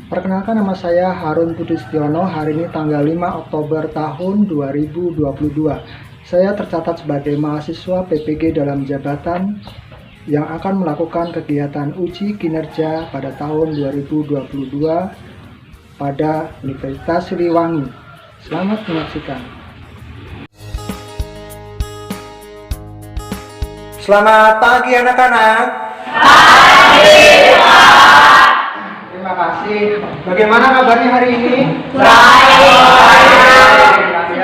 Perkenalkan, nama saya Harun Budistiono. Hari ini tanggal 5 Oktober tahun 2022. Saya tercatat sebagai mahasiswa PPG dalam jabatan yang akan melakukan kegiatan uji kinerja pada tahun 2022 pada Universitas Siliwangi. Selamat menyaksikan. Selamat pagi anak-anak. Pagi, Pak. Terima kasih. Bagaimana kabarnya hari ini? Baik.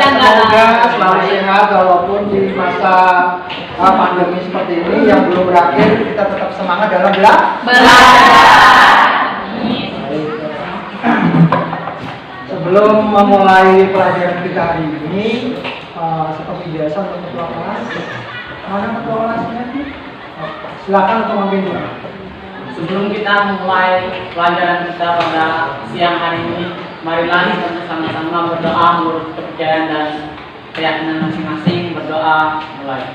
Semoga selalu sehat walaupun di masa pandemi seperti ini yang belum berakhir, kita tetap semangat dalam belajar. Sebelum memulai pelajaran kita hari ini, seperti biasa untuk ketua kelas, mana ketua kelasnya? Silakan untuk memimpin. Sebelum kita mulai pelajaran kita pada siang hari ini, marilah kita sama-sama berdoa menurut kepercayaan dan keyakinan masing-masing. Berdoa mulai.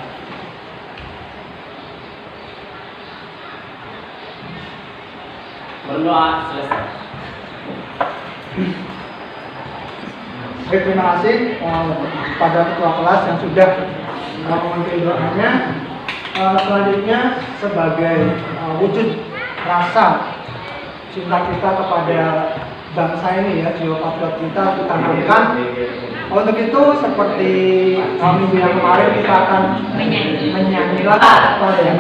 Berdoa selesai. Baik, terima kasih pada ketua kelas yang sudah memimpin doanya. Selanjutnya sebagai wujud rasa cinta kita kepada bangsa ini ya, jiwa patriot kita tanamkan. Untuk itu seperti minggu yang kemarin kita akan menyanyi lagu ya.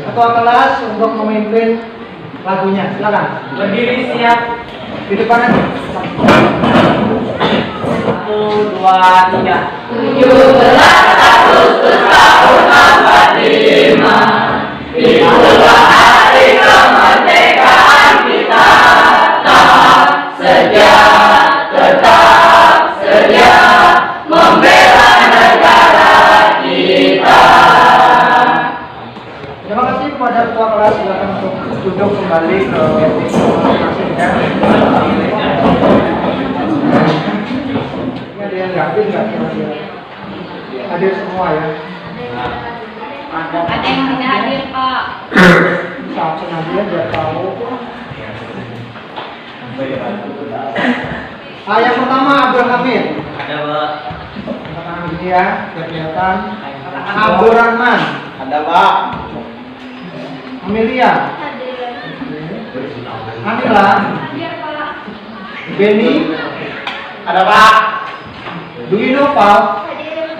Ketua kelas untuk memimpin lagunya, silakan. Berdiri siap. Di depan aja. 1, 2, 3. 17 Agustus tahun 45, itulah hari kemerdekaan kita. Tetap sedia membela negara kita. Terima kasih kepada ketua kelas. Silakan untuk duduk kembali ke masing-masingnya. Ada yang nggak hadir nggak? Hadir semua ya. Ada yang tidak hadir, Pak. Bisa absen aja biar tahu. Yang pertama Abdul Hamid. Ada, Pak. Tangan gini ya, biar kelihatan. Abdul Rahman. Ada, Pak. Amelia. Hadir. Anila. Hadir, Pak. Benny. Ada, Pak. Dwi Noval. Hadir.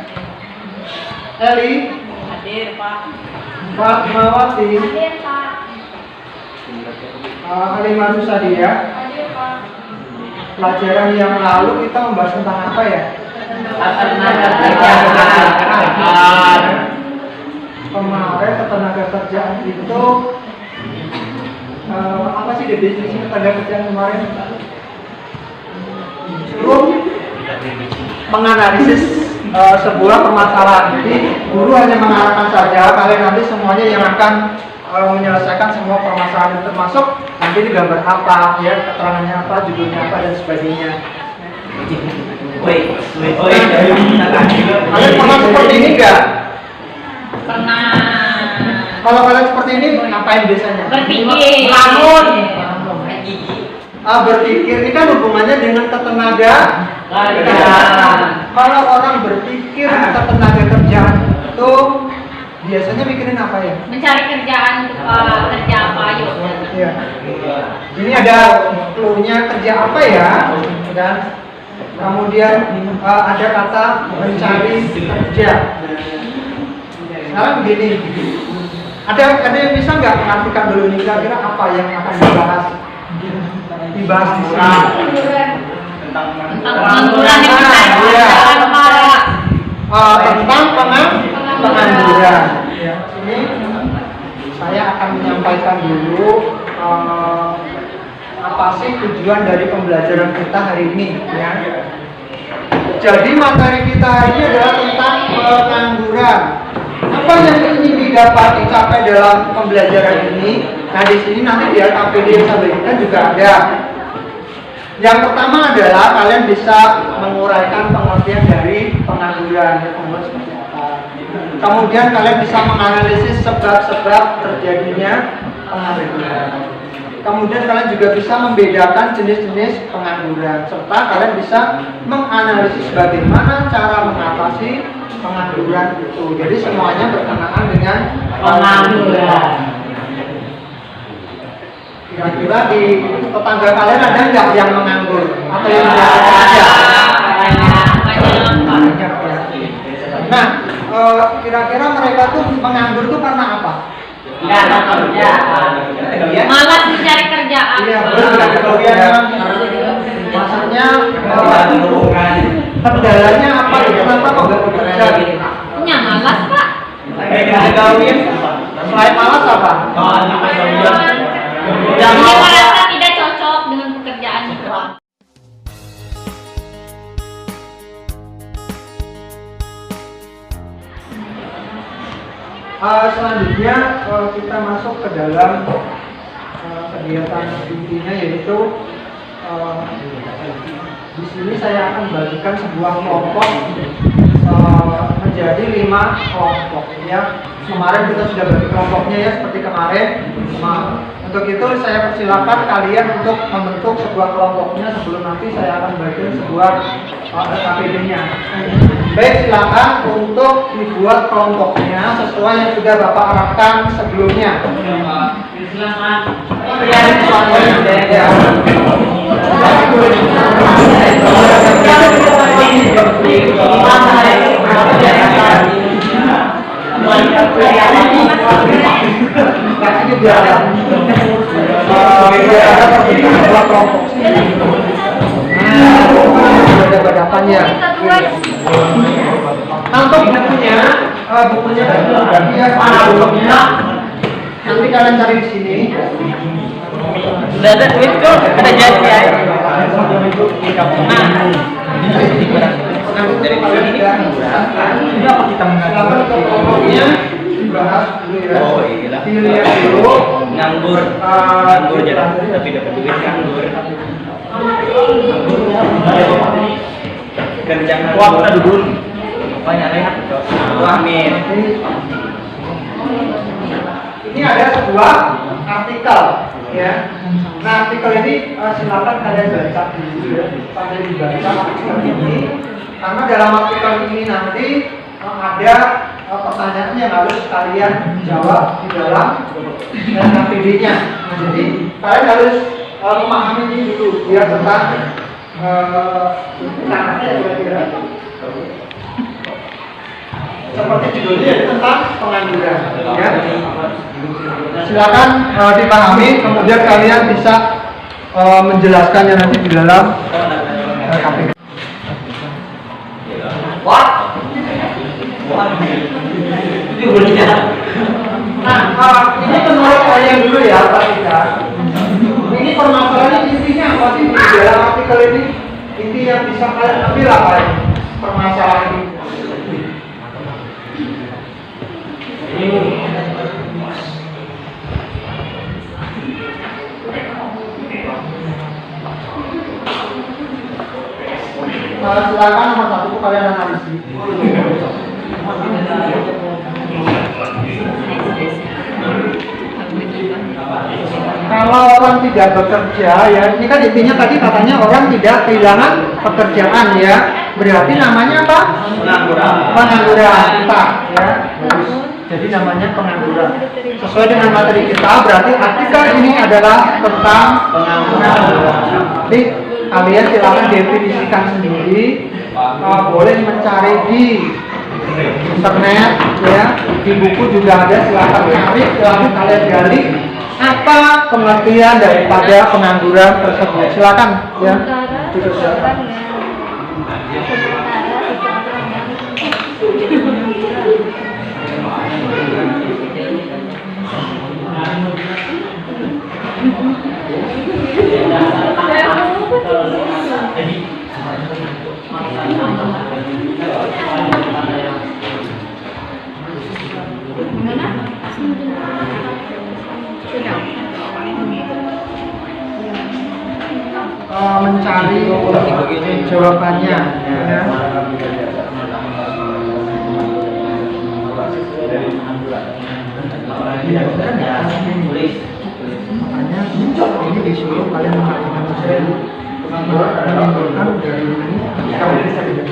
Eli. Hadir, Pak. Fatmawati. Hadir, Pak. Halimah Susadia. Hadir, Pak. Pelajaran yang lalu kita membahas tentang apa ya? Tenaga kerjaan. Kemarin ketenaga kerjaan itu apa sih definisi ketenaga kerjaan kemarin? Suruh menganalisis sebuah permasalahan. Jadi guru hanya mengarahkan saja, kalian nanti semuanya yang akan menyelesaikan semua permasalahan itu, termasuk nanti di gambar apa, ya keterangannya apa, judulnya apa dan sebagainya. Kalian pernah seperti ini enggak? Pernah. Kalau kalian seperti ini ngapain biasanya? Berpikir. Melamun. Berpikir ini kan hubungannya dengan ketenaga kerjaan. Kalau orang berpikir ketenaga kerjaan itu biasanya mikirin apa ya? Mencari kerjaan, kerja apa, yuk. Iya. Ini ada clue-nya kerja apa ya? Dan kemudian ada kata mencari kerja. Sekarang begini, ada yang bisa nggak mengartikan dulu nih kira-kira apa yang akan dibahas di sini? Tentang pengangguran yang kita kerjakan, Pak. Tentang pengangguran. Ya, ini saya akan menyampaikan dulu apa sih tujuan dari pembelajaran kita hari ini ya. Jadi materi kita hari ini adalah tentang pengangguran. Apa yang ingin dicapai dalam pembelajaran ini? Nah, di sini nanti di APD yang saya berikan juga ada. Yang pertama adalah kalian bisa menguraikan pengertian dari pengangguran. Seperti apa? Kemudian kalian bisa menganalisis sebab-sebab terjadinya pengangguran. kemudian kalian juga bisa membedakan jenis-jenis pengangguran serta kalian bisa menganalisis bagaimana cara mengatasi pengangguran itu. Jadi semuanya berkenaan dengan Pengangguran. Kira-kira di tetangga kalian ada nggak yang menganggur atau yang tidak bekerja? Banyak ya. Nah, kira-kira mereka tuh menganggur tuh karena apa? Nggak ada kerja. Malas mencari kerjaan. Iya, betul. Maksudnya kendalanya apa? Kenapa kok nggak bekerja? Punya malas, Pak. Selain malas apa? Dia merasa tidak cocok dengan pekerjaan itu. Selanjutnya kita masuk ke dalam kegiatan intinya, yaitu di sini saya akan bagikan sebuah kelompok menjadi 5 kelompok ya. Kemarin kita sudah bagi kelompoknya ya, seperti kemarin. Nah, untuk itu saya persilakan kalian untuk membentuk sebuah kelompoknya sebelum nanti saya akan bagikan sebuah KPD-nya. Baik, silakan untuk dibuat kelompoknya sesuai yang sudah Bapak arahkan sebelumnya. Silakan. Badapannya. Untuk bukunya, nanti kalian cari di sini. Sudah ada duit kok, ada jadi ya. Apa kita mengatur kelompoknya dibahas dulu ya. Dilihat dulu. Nganggur jadi tapi dapat duit nganggur. Kerja nganggur dulu. Banyak rehat kok. Amin. Ini ada sebuah artikel ya. Nah, artikel ini silakan kalian baca dulu ya. Sampai dibaca artikel ini karena dalam artikel ini nanti ada pertanyaan yang harus kalian jawab di dalam KPD-nya. Nah, jadi kalian harus memahami ini dulu biar tentang caranya kira-kira. Seperti judulnya yaitu tentang pengangguran ya. Silakan dipahami, kemudian kalian bisa menjelaskannya nanti di dalam KPD. Nah, ini menurut kalian dulu ya, Pak Ika. Ini permasalahan intinya apa sih di dalam artikel ini? Inti yang bisa kalian ambil apa ini? Permasalahan ini. Silakan nomor 1 kalian analisis. Kalau orang tidak bekerja ya, ini kan intinya tadi katanya orang tidak kehilangan pekerjaan ya. Berarti namanya apa? Pengangguran kita ya. Jadi namanya pengangguran. Sesuai dengan materi kita, berarti artikel ini adalah tentang pengangguran. Jadi kalian silakan definisikan sendiri. Boleh mencari di internet ya, di buku juga ada, silakan cari, silakan kalian gali apa pengertian daripada pengangguran tersebut. Silakan ya. Mencari jawabannya ya. Makanya Ini disuruh kalian mengatakan menimbulkan dari ini. Kamu bisa tidak?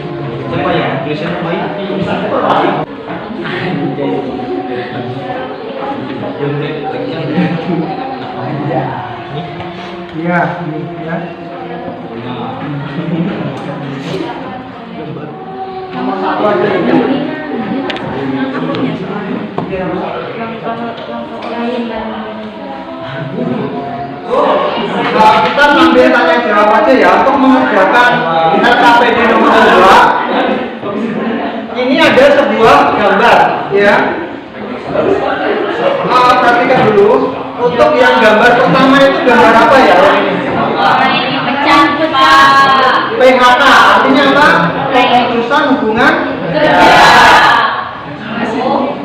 Siapa ya? Tulisan baik. Iya, ini ya. Nomor satu aja ini. Kita sambil tanya jawab aja ya untuk mengerjakan RKPD nomor 2. Ini ada sebuah gambar ya. Perhatikan dulu. Untuk yang gambar pertama itu gambar apa ya? Orang ini pecah, Pak. PHK artinya apa? Pemutusan hubungan Kerja.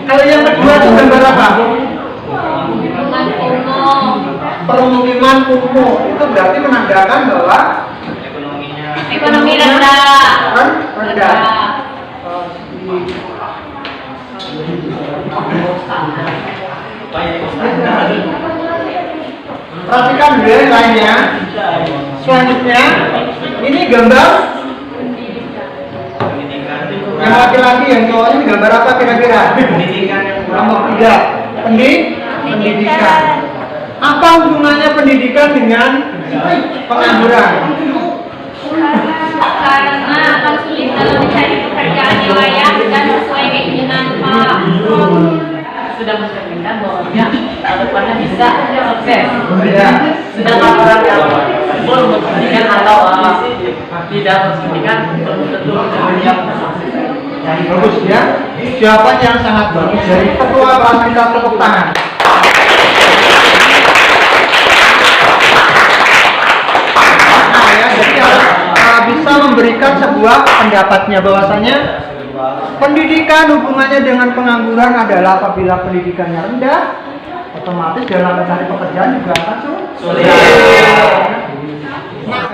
Kalau yang kedua itu gambar apa? Hubungan umum. Pemukiman kumuh. Itu berarti menandakan bahwa Ekonomi rendah. rendah. Perhatikan dulu yang lainnya. Selanjutnya, ini gambar yang laki-laki, yang cowok ini gambar apa kira-kira? Nomor 3, pendidikan. Apa hubungannya pendidikan dengan pengangguran? Karena akan sulit dalam mencari pekerjaan yang layak dan sesuai keinginan Pak. Sudah mencerminkan bahwa depannya bisa sukses. Ya. Sedangkan orang yang belum berpendidikan atau tidak berpendidikan belum tentu yang sukses. Bagus ya. Jawaban yang sangat bagus dari ketua kelas kita, tepuk tangan. Nah ya, jadi harus bisa memberikan sebuah pendapatnya bahwasanya pendidikan hubungannya dengan pengangguran adalah apabila pendidikannya rendah, otomatis dalam mencari pekerjaan juga akan sulit.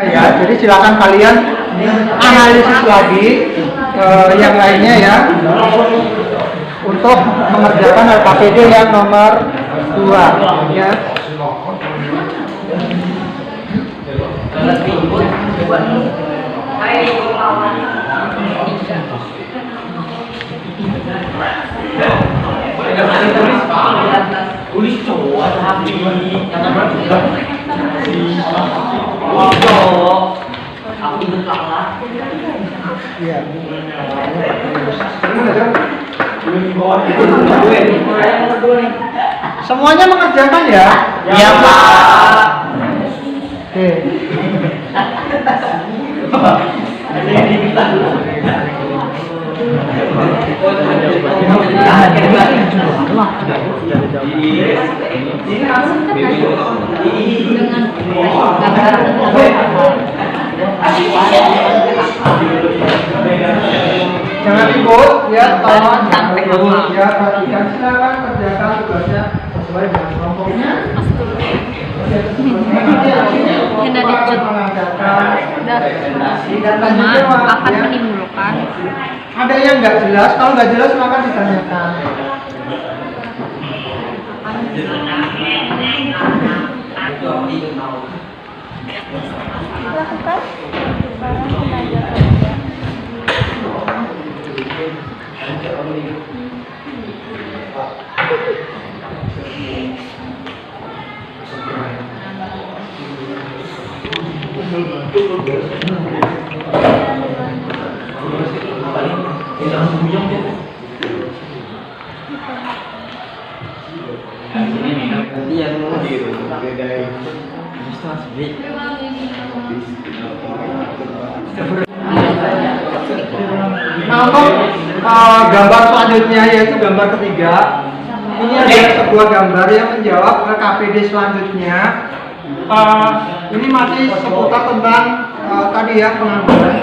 Ya, jadi silakan kalian analisis lagi yang lainnya ya untuk mengerjakan RKPD yang nomor 2 ya. Tulis cowok tapi aku buka lah. Iya. Semuanya mengerjakan ya? Iya Pak. Oke. Jangan ribut ya, tolong jangan ribut ya, perhatikan, silakan kerjakan tugasnya sesuai dengan kelompoknya. Akan menimbulkan. Ada yang nggak jelas, kalau nggak jelas silakan ditanyakan. Lakukan barang tenaga kerja. Nah, untuk gambar selanjutnya yaitu gambar ketiga. Ini adalah sebuah gambar yang menjawab RKPD selanjutnya. Ini masih seputar tentang tadi ya, pengangguran.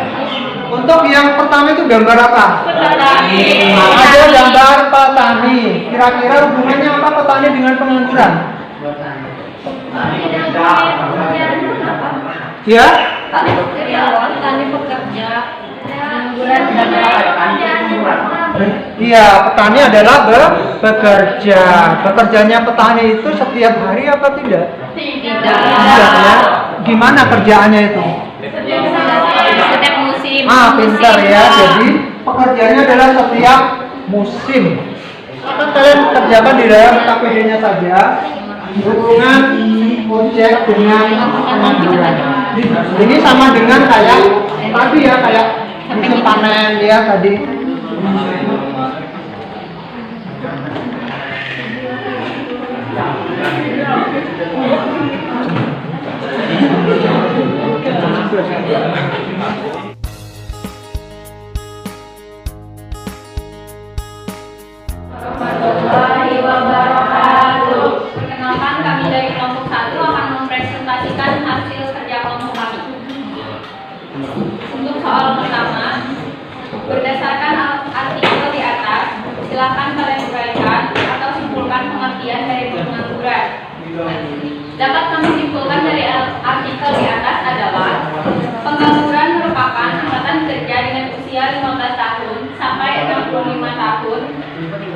Untuk yang pertama itu gambar apa? Petani. Ada gambar petani. Kira-kira hubungannya apa petani dengan pengangguran? Ya? Petani pekerja. Pengangguran dan Iya, petani adalah bekerja. Bekerjanya petani itu setiap hari apa tidak? Tidak ya. Gimana kerjaannya itu? Setiap musim. Pintar ya. Jadi pekerjaannya adalah setiap musim. Akan kalian kerjakan di dalam KPD-nya saja. Hubungan objek dengan pengangguran. Ini sama dengan kayak tadi ya, kayak musim panen ya tadi. Warahmatullahi wabarakatuh. Perkenalkan, kami dari kelompok 1 akan mempresentasikan hasil kerja kelompok kami. Untuk soal pertama, berdasarkan artikel di atas, silakan kalian uraikan atau simpulkan pengertian dari pengangguran. Dapat kami simpulkan dari artikel di atas adalah pengangguran merupakan angkatan kerja dengan usia 15 tahun sampai 65 tahun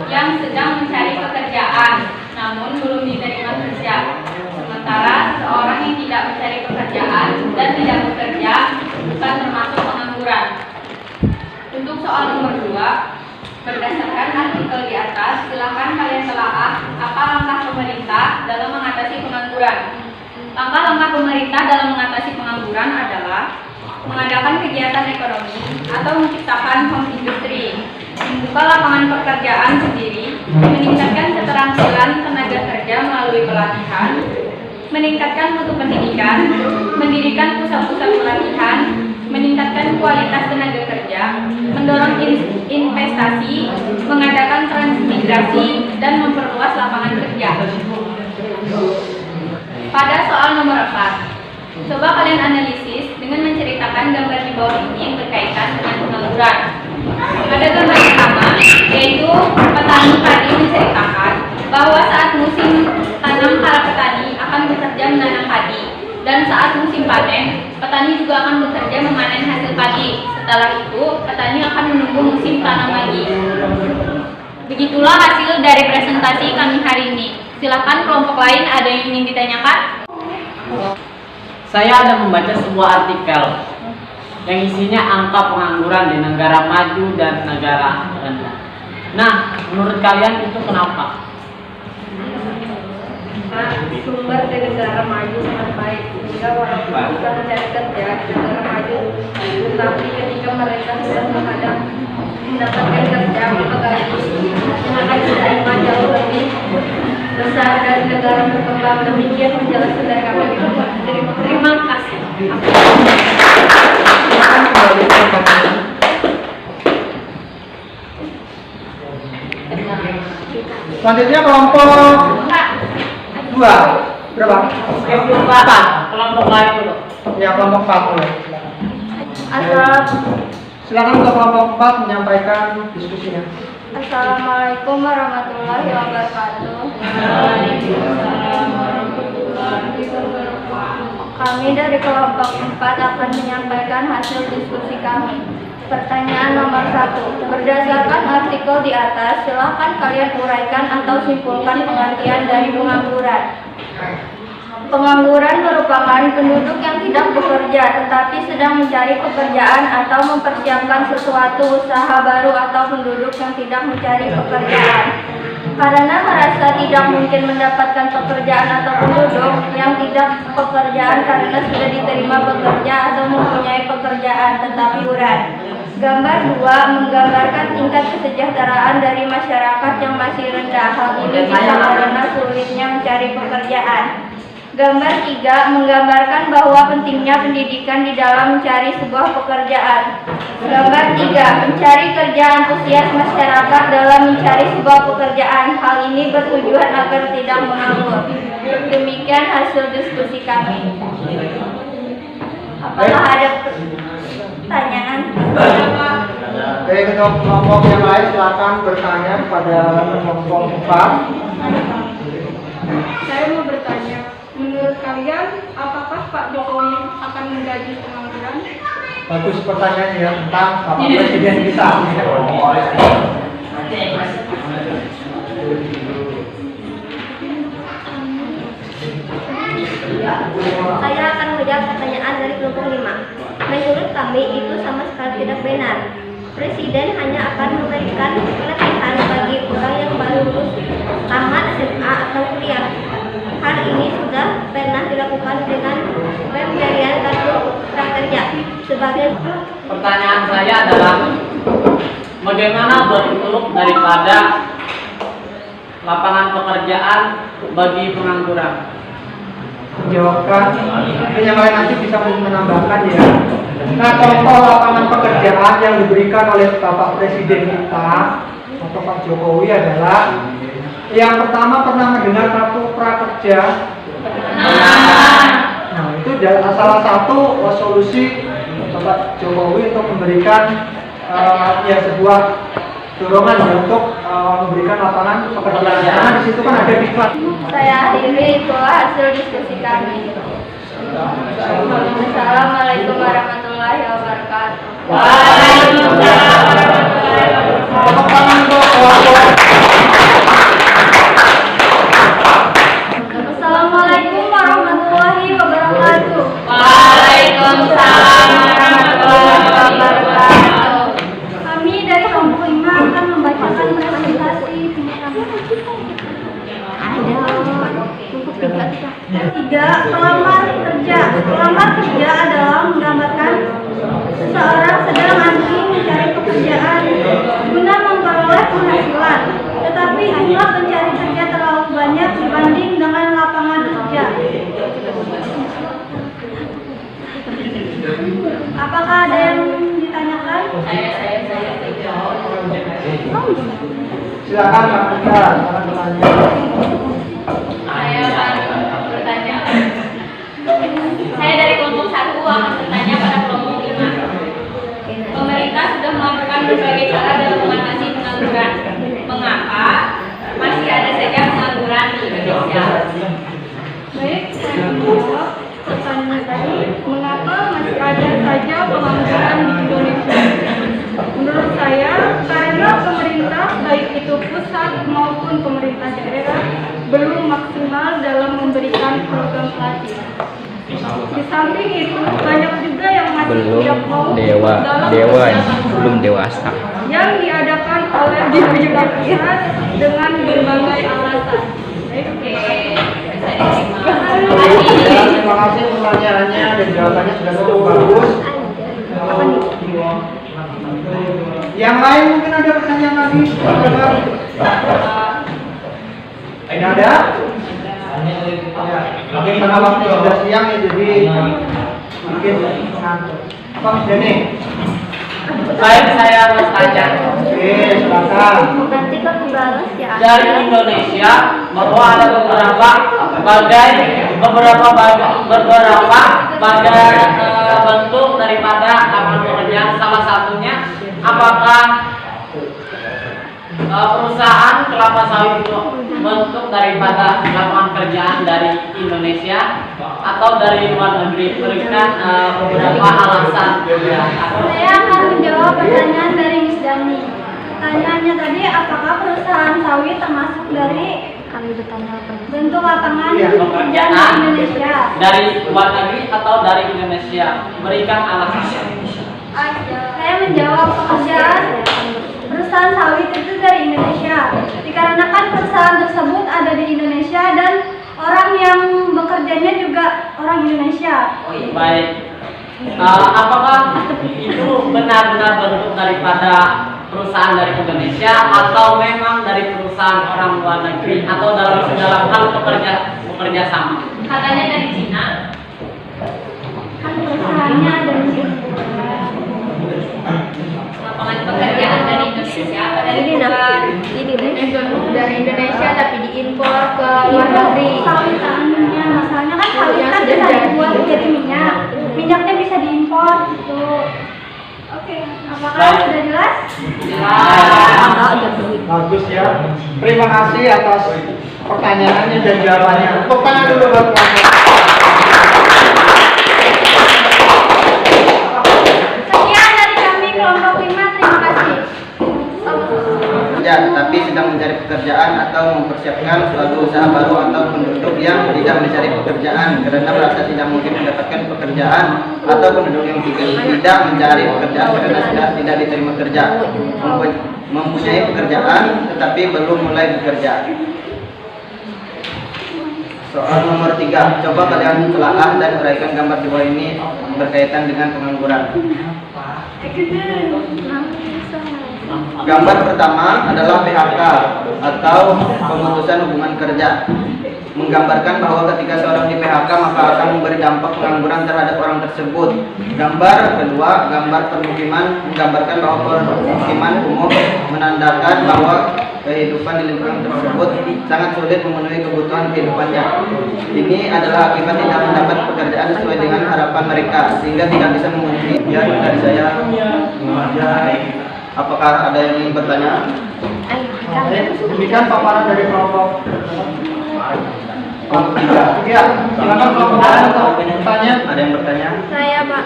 yang sedang mencari pekerjaan namun belum diterima kerja. Sementara seorang yang tidak mencari pekerjaan dan tidak bekerja bukan termasuk pengangguran. Untuk soal nomor 2, berdasarkan artikel di atas, silakan kalian telaah apa langkah pemerintah dalam mengatasi pengangguran. Langkah-langkah pemerintah dalam mengatasi pengangguran adalah mengadakan kegiatan ekonomi atau menciptakan home industry, membuka lapangan pekerjaan sendiri, meningkatkan keterampilan tenaga kerja melalui pelatihan, meningkatkan mutu pendidikan, mendirikan pusat-pusat pelatihan, meningkatkan kualitas tenaga kerja, mendorong investasi, mengadakan transmigrasi, dan memperluas lapangan kerja. Pada soal nomor 4, coba kalian analisis dengan menceritakan gambar di bawah ini yang berkaitan dengan pengangguran. Pada gambar pertama, yaitu petani padi menceritakan bahwa saat musim tanam para petani akan bekerja menanam padi, dan saat musim panen, petani juga akan bekerja memanen hasil padi. Setelah itu, petani akan menunggu musim tanam lagi. Begitulah hasil dari presentasi kami hari ini. Silakan kelompok lain, ada yang ingin ditanyakan? Saya ada membaca sebuah artikel yang isinya angka pengangguran di negara maju dan negara rendah. Nah, menurut kalian itu kenapa? Sumber di negara maju sangat baik sehingga walaupun bisa mencari kerja di negara maju, tetapi ketika mereka sudah mendapatkan kerja, maka gaji yang akan diterima jauh lebih besar dari negara berkembang. Demikian penjelasan dari kami. Terima kasih. Selanjutnya kelompok 2. Berapa? Kelompok lain dulu. Ya, kelompok 4 mulai. Silakan untuk kelompok 4 menyampaikan diskusinya. Assalamualaikum warahmatullahi wabarakatuh. Kami dari kelompok 4 akan menyampaikan hasil diskusi kami. Pertanyaan nomor 1. Berdasarkan artikel di atas, silakan kalian uraikan atau simpulkan pengertian dari pengangguran. Pengangguran merupakan penduduk yang tidak bekerja tetapi sedang mencari pekerjaan atau mempersiapkan sesuatu usaha baru, atau penduduk yang tidak mencari pekerjaan karena merasa tidak mungkin mendapatkan pekerjaan, atau penduduk yang tidak pekerjaan karena sudah diterima bekerja atau mempunyai pekerjaan tetapi kurang. Gambar 2 menggambarkan tingkat kesejahteraan dari masyarakat yang masih rendah. Hal ini bisa karena sulitnya mencari pekerjaan. Gambar 3 menggambarkan bahwa pentingnya pendidikan di dalam mencari sebuah pekerjaan. Gambar 3 mencari kerja antusias masyarakat dalam mencari sebuah pekerjaan. Hal ini bertujuan agar tidak menganggur. Demikian hasil diskusi kami. Apakah ada pertanyaan? Oke, kelompok yang lain silakan bertanya kepada kelompok 4. Saya mau bertanya, menurut kalian apakah Pak Jokowi akan menggaji pengangguran? Bagus pertanyaannya tentang Bapak Presiden kita. Saya akan menjawab pertanyaan dari kelompok 5. Menurut kami itu sama sekali tidak benar. Presiden hanya akan memberikan pelatihan bagi orang yang baru lulus tamat SMA atau kuliah. Hal ini sudah pernah dilakukan dengan pemberian kartu prakerja sebagai. Pertanyaan saya adalah bagaimana bentuk daripada lapangan pekerjaan bagi pengangguran? Menjawabkan, yang lain nanti bisa menambahkan ya. Nah, contoh lapangan pekerjaan yang diberikan oleh Bapak Presiden kita atau Pak Jokowi adalah yang pertama, pernah mendengar kartu prakerja? Nah, itu salah satu solusi Bapak Jokowi untuk memberikan ya sebuah dorongan ya, untuk memberikan lapangan pekerjaan. Karena di situ kan ada diklat. Saya akhiri itu hasil diskusi kami. Assalamualaikum warahmatullahi wabarakatuh. Waalaikumsalam warahmatullahi wabarakatuh. Tepuk tangan untuk kelompok. Assalamualaikum warahmatullahi wabarakatuh. Waalaikumsalam warahmatullahi wabarakatuh. Kami dari kelompok 5 akan membacakan presentasi tiga, pelamar kerja. Pelamar kerja adalah menggambarkan seseorang sedang antri mencari pekerjaan guna memperoleh penghasilan, tetapi jumlah pencari kerja terlalu banyak dibanding dengan lapangan kerja. Apakah ada yang ditanyakan? Silakan Pak Anda, silakan bertanya. Saya akan bertanya. Saya dari kelompok 1 akan bertanya pada kelompok 5. Pemerintah sudah melakukan berbagai cara dalam mengatasi pengangguran. Mengapa masih ada saja pengangguran di Indonesia? Baik, saya menjawab pertanyaan tadi. Mengapa masih ada saja pengangguran di Indonesia? Menurut saya, karena pemerintah baik itu pusat maupun pemerintah daerah belum maksimal dalam memberikan program pelatihan. Di samping itu, banyak juga yang masih tidak mau dalam belum dewasa. yang diadakan oleh pemerintah pusat dengan berbagai alasan. Oke, bisa diterima. Terima kasih pertanyaannya dan jawabannya sudah cukup bagus. Yang lain mungkin ada pertanyaan lagi? Tidak ada? Ya, mungkin karena waktu sudah siang ya, jadi mungkin ngantuk. Pak Deni. Baik, saya bertanya. Oke, silakan. Nanti kami balas ya. Dari Indonesia bahwa ada beberapa bentuk daripada lapangan pekerjaan. Salah satunya apakah perusahaan kelapa sawit itu bentuk daripada lapangan kerjaan dari Indonesia atau dari luar negeri? Berikan beberapa alasan. Saya akan menjawab pertanyaan dari Miss Dani. Pertanyaannya tadi, apakah perusahaan sawit termasuk dari bentuk lapangan pekerjaan di Indonesia? Dari luar negeri atau dari Indonesia? Berikan alasan. Saya menjawab perusahaan sawit itu dari Indonesia. Dikarenakan perusahaan tersebut ada di Indonesia dan orang yang bekerjanya juga orang Indonesia. Baik. Apakah itu benar-benar bentuk daripada perusahaan dari Indonesia atau memang dari perusahaan orang luar negeri atau dalam hal bekerja sama? Katanya dari Cina. Kan perusahaannya ada di Lapangan pekerjaan dari Indonesia atau dari luar? dari Indonesia tapi diimpor ke luar negeri. Sawitannya, masalahnya kan sawit kan bisa dibuat jadi minyak. Minyaknya bisa diimpor gitu. Oke, apakah sudah jelas? Bagus ya. Terima kasih atas pertanyaannya dan jawabannya. Tepuk tangan dulu buat kelompok. Sekian dari kami kelompok 5, terima kasih. Ya. pekerjaan atau mempersiapkan suatu usaha baru atau penduduk yang tidak mencari pekerjaan karena merasa tidak mungkin mendapatkan pekerjaan atau penduduk yang tidak mencari pekerjaan karena sudah tidak diterima kerja, mempunyai pekerjaan tetapi belum mulai bekerja. Soal nomor 3, coba kalian telaah dan uraikan gambar di bawah ini berkaitan dengan pengangguran. Gambar pertama adalah PHK atau pemutusan hubungan kerja. Menggambarkan bahwa ketika seorang di PHK maka akan memberi dampak pengangguran terhadap orang tersebut. Gambar kedua, gambar permukiman, menggambarkan bahwa permukiman umum menandakan bahwa kehidupan di lingkungan tersebut sangat sulit memenuhi kebutuhan kehidupannya. Ini adalah akibat tidak mendapat pekerjaan sesuai dengan harapan mereka sehingga tidak bisa memenuhi. Ya, dari saya. Apakah ada yang ingin bertanya? Demikian paparan dari kelompok 3. Ya, silakan kelompok lain untuk bertanya. Ada yang bertanya? Saya, Pak.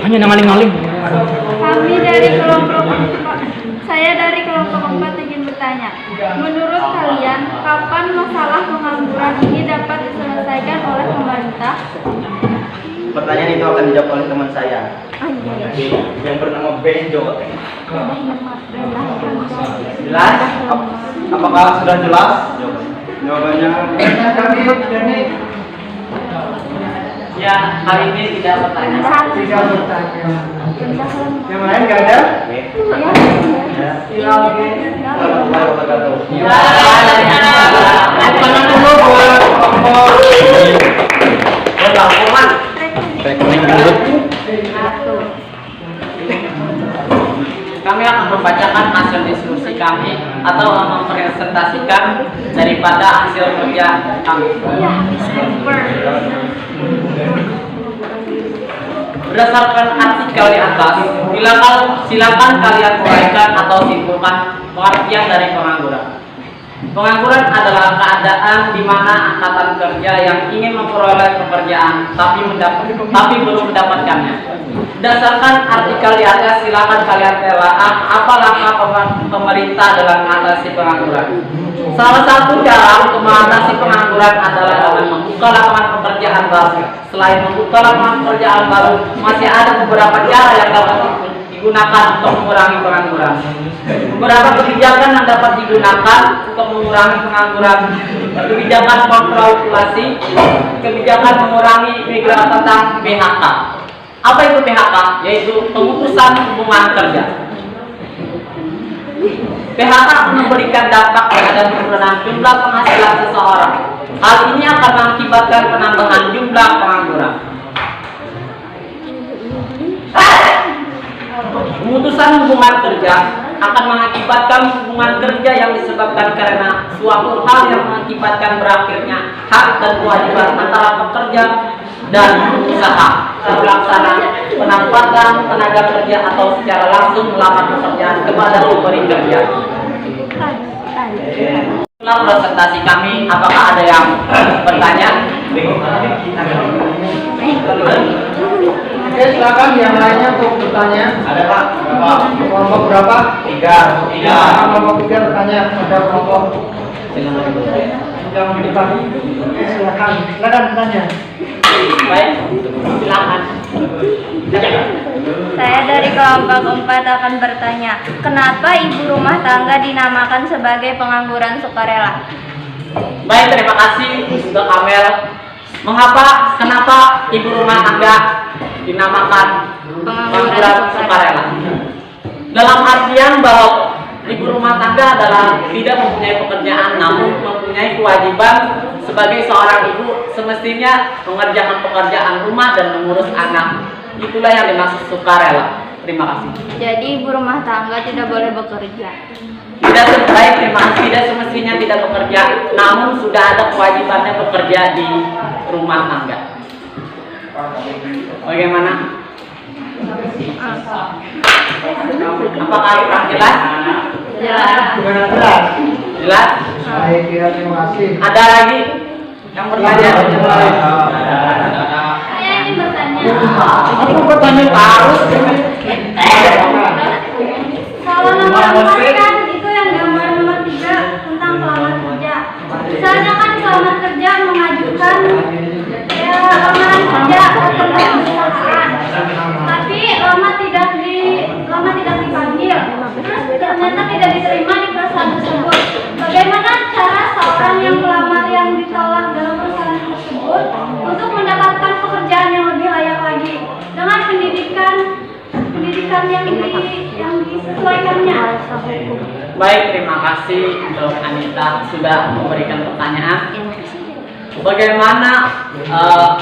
Hanya ngaling-ngaling. Kami dari kelompok 4. Saya dari kelompok 4 ingin bertanya. Menurut kalian, kapan masalah pengangguran ini dapat diselesaikan oleh pemerintah? Pertanyaan itu akan dijawab oleh teman saya yang bernama Benjo. Jelas? Apakah sudah jelas? Jawabannya Kami Denny Ya, kali ini tidak bertanya. tidak bertanya. Yang lain nggak ada? Tangan dulu buat kelompok. Berlakuan. Kami akan membacakan hasil diskusi kami atau mempresentasikan daripada hasil kerja kami. Berdasarkan artikel di atas, silakan kalian uraikan atau simpulkan pengertian dari pengangguran. Pengangguran adalah keadaan di mana angkatan kerja yang ingin memperoleh pekerjaan tapi belum mendapatkannya. Berdasarkan artikel di atas, silakan kalian telaah apa langkah pemerintah dalam mengatasi pengangguran. Salah satu cara untuk mengatasi pengangguran adalah dengan membuka lapangan pekerjaan baru. Selain membuka lapangan pekerjaan baru, masih ada beberapa cara yang dapat digunakan untuk mengurangi pengangguran. Beberapa kebijakan yang dapat digunakan untuk mengurangi pengangguran: kebijakan kontrolasi, kebijakan mengurangi migrasi tentang PHK. Apa itu PHK? Yaitu pemutusan hubungan kerja. PHK memberikan dampak terhadap penurunan jumlah penghasilan seseorang. Hal ini akan mengakibatkan penambahan jumlah pengangguran. Pemutusan hubungan kerja akan mengakibatkan hubungan kerja yang disebabkan karena suatu hal yang mengakibatkan berakhirnya hak dan kewajiban antara pekerja dan usaha, pelaksana penempatan tenaga kerja atau secara langsung melamar pekerjaan kepada pemberi kerja. Setelah presentasi kami, apakah ada yang bertanya? Oke, silakan yang lainnya untuk bertanya. Ada Pak? Kelompok berapa? 3. Kelompok 3 bertanya. Ada kelompok yang di depan. Oke, silakan bertanya. Baik, silakan. Saya dari kelompok 4 akan bertanya, kenapa ibu rumah tangga dinamakan sebagai pengangguran sukarela? Baik, terima kasih untuk Amel. Kenapa ibu rumah tangga dinamakan pengangguran sukarela? Dalam artian bahwa ibu rumah tangga adalah tidak mempunyai pekerjaan, namun mempunyai kewajiban sebagai seorang ibu semestinya mengerjakan pekerjaan rumah dan mengurus anak. Itulah yang dimaksud sukarela. Terima kasih. Jadi ibu rumah tangga tidak boleh bekerja. Tidak sebaik, terima kasih. Tidak semestinya tidak bekerja, namun sudah ada kewajibannya bekerja di rumah tangga. Bagaimana? Apakah kurang jelas? Jelas. Gimana jelas? Jelas? Baik, ya, terima kasih. Ada lagi yang bertanya? Saya ingin bertanya. Aku bertanya harus. Kalau nomor 4 kan itu yang gambar yang disesuaikannya? Baik, terima kasih untuk Anita sudah memberikan pertanyaan. Bagaimana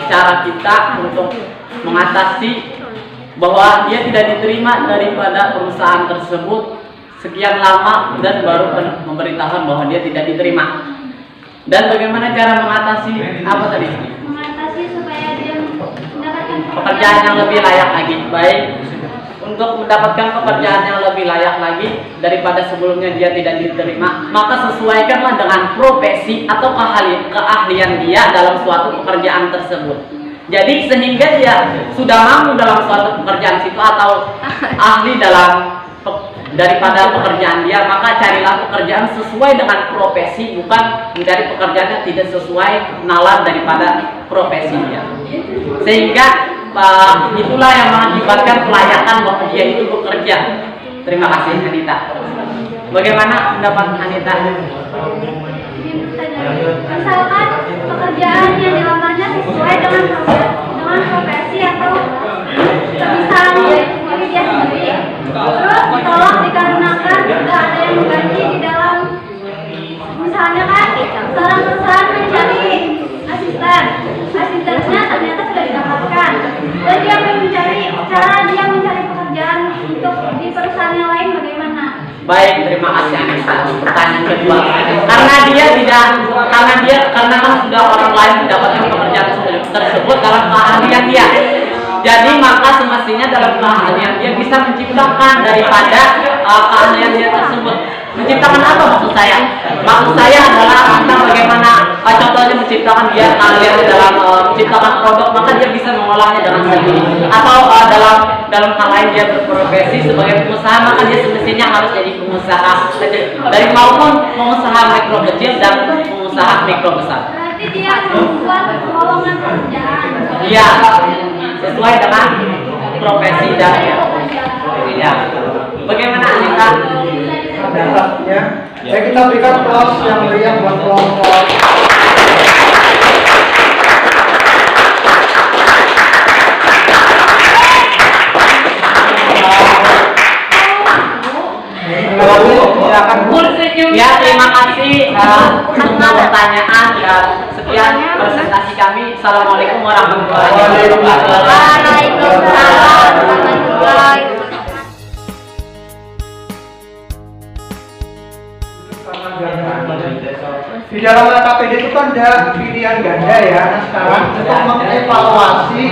cara kita untuk mengatasi bahwa dia tidak diterima daripada perusahaan tersebut sekian lama dan baru memberitahukan bahwa dia tidak diterima? Dan bagaimana cara mengatasi apa tadi? Mengatasi supaya dia mendapatkan Pekerjaan yang lebih layak lagi. Baik, untuk mendapatkan pekerjaan yang lebih layak lagi daripada sebelumnya dia tidak diterima, maka sesuaikanlah dengan profesi atau keahlian dia dalam suatu pekerjaan tersebut. Jadi sehingga dia sudah mampu dalam suatu pekerjaan situ atau ahli dalam daripada pekerjaan dia, maka carilah pekerjaan sesuai dengan profesi, bukan mencari pekerjaan yang tidak sesuai nalar daripada profesi dia. Sehingga itulah yang mengakibatkan kelayakan bahwa dia itu bekerja. Terima kasih Anita. Bagaimana pendapat Anita? Misalkan pekerjaan yang dilamarnya sesuai dengan profesi atau kebiasaan diri dia sendiri, terus ditolak dikarenakan tidak ada yang mengganti di dalam, misalnya kan seorang perusahaan mencari asistennya ternyata sudah didapatkan, dan dia mencari cara dia mencari pekerjaan untuk di perusahaan yang lain bagaimana? Baik, terima kasih Anissa. Pertanyaan kedua, karena sudah orang lain mendapatkan pekerjaan tersebut dalam keahlian dia. Jadi maka semestinya dalam keahlian dia bisa menciptakan daripada keahlian dia tersebut. Menciptakan apa maksud saya? Maksud saya adalah tentang bagaimana contohnya menciptakan dia keahlian dalam menciptakan produk, maka dia bisa mengolahnya dengan sendiri. Atau dalam hal lain dia berprofesi sebagai pengusaha, maka dia semestinya harus jadi pengusaha dari maupun pengusaha mikro kecil dan pengusaha mikro besar. Berarti dia membuat lowongan pekerjaan. Iya, sesuai dengan profesi dan ya. Bagaimana Anita? Dasarnya, ya kita berikan plus yang meriah buat kelompok. Ya, terima kasih untuk pertanyaan dan sekian presentasi kami. Assalamualaikum warahmatullahi wabarakatuh. Waalaikumsalam warahmatullahi wabarakatuh. Di dalam KPD itu kan ada pilihan ganda ya. Nah sekarang untuk mengevaluasi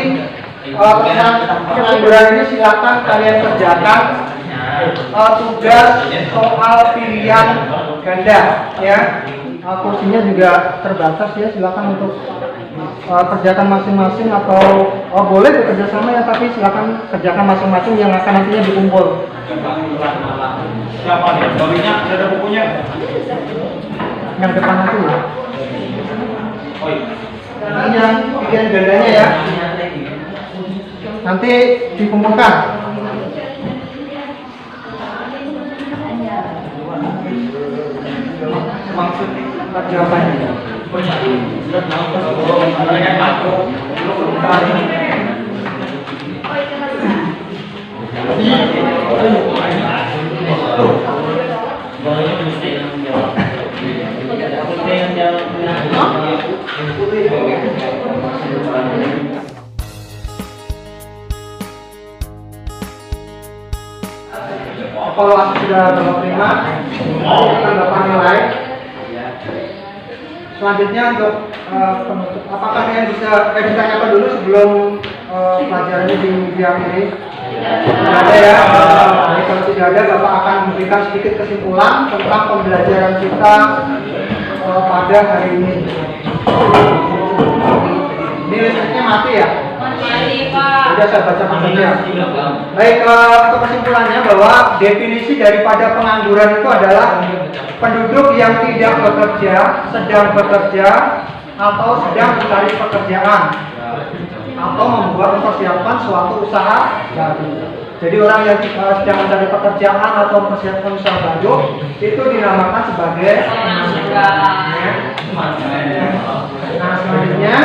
pengangguran ini silakan kalian kerjakan tugas soal pilihan ganda ya. Kursinya juga terbatas ya, silakan untuk kerjakan masing-masing atau boleh bekerja sama ya, tapi silakan kerjakan masing-masing yang akan nantinya dikumpul. Siapa nih? Dolinya ada bukunya? Yang depan itu ya. Oh iya. Ini yang pilihan gandanya ya. Nanti dikumpulkan. Maksudnya jawabannya. Kalau sudah Bapak terima, akan Bapak nilai. Selanjutnya untuk penutup, apakah kalian bisa ditanyakan dulu sebelum pelajarannya diakhiri? Tidak ada ya. Jadi kalau tidak ada, Bapak akan memberikan sedikit kesimpulan tentang pembelajaran kita pada hari ini. Ini listriknya mati ya? Mati, Pak. Sudah saya bacakan saja. Baik, untuk kesimpulannya bahwa definisi daripada pengangguran itu adalah penduduk yang tidak bekerja, sedang bekerja, atau sedang mencari pekerjaan, atau membuat persiapan suatu usaha baru. Jadi orang yang sedang mencari pekerjaan atau mempersiapkan usaha baru itu dinamakan sebagai pengangguran. Nah, selanjutnya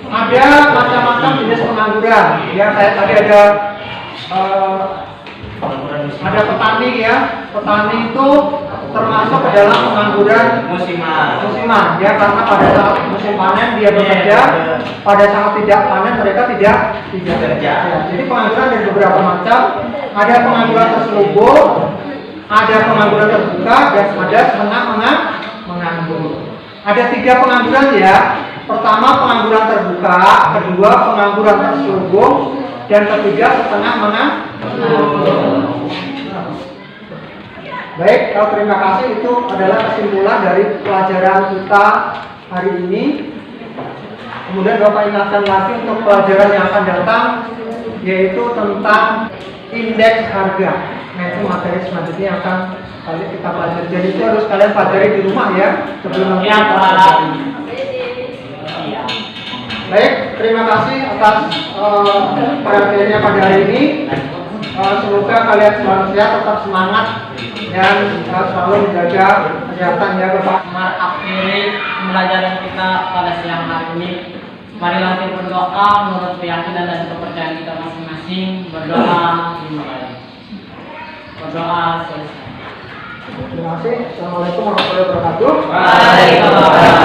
ada macam-macam jenis pengangguran. Ya, kayak tadi ada petani ya. Petani itu termasuk ke dalam pengangguran musiman ya, karena pada saat musim panen dia bekerja, pada saat tidak panen mereka tidak bekerja. Ya, jadi pengangguran ada beberapa macam. Ada pengangguran terselubung, ada pengangguran terbuka, dan ada setengah menganggur. Ada 3 pengangguran ya. Pertama pengangguran terbuka, kedua pengangguran terselubung, dan ketiga setengah menganggur. Baik, terima kasih. Itu adalah kesimpulan dari pelajaran kita hari ini. Kemudian Bapak ingatkan lagi untuk pelajaran yang akan datang, yaitu tentang indeks harga. Nah, itu materi selanjutnya yang akan kita pelajari. Jadi itu harus kalian pelajari di rumah ya, sebelum nanti kita pelajari. Baik, terima kasih atas perhatiannya pada hari ini. Semoga kalian selalu sehat, tetap semangat, dan selalu menjaga kesehatan ya Bapak. Mengakhiri pembelajaran kita pada siang hari ini. Marilah kita berdoa menurut keyakinan dan kepercayaan kita masing-masing. Berdoa dimulai. Berdoa selesai. Terima kasih. Assalamualaikum warahmatullahi wabarakatuh. Waalaikumsalam.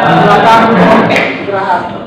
Silakan istirahat.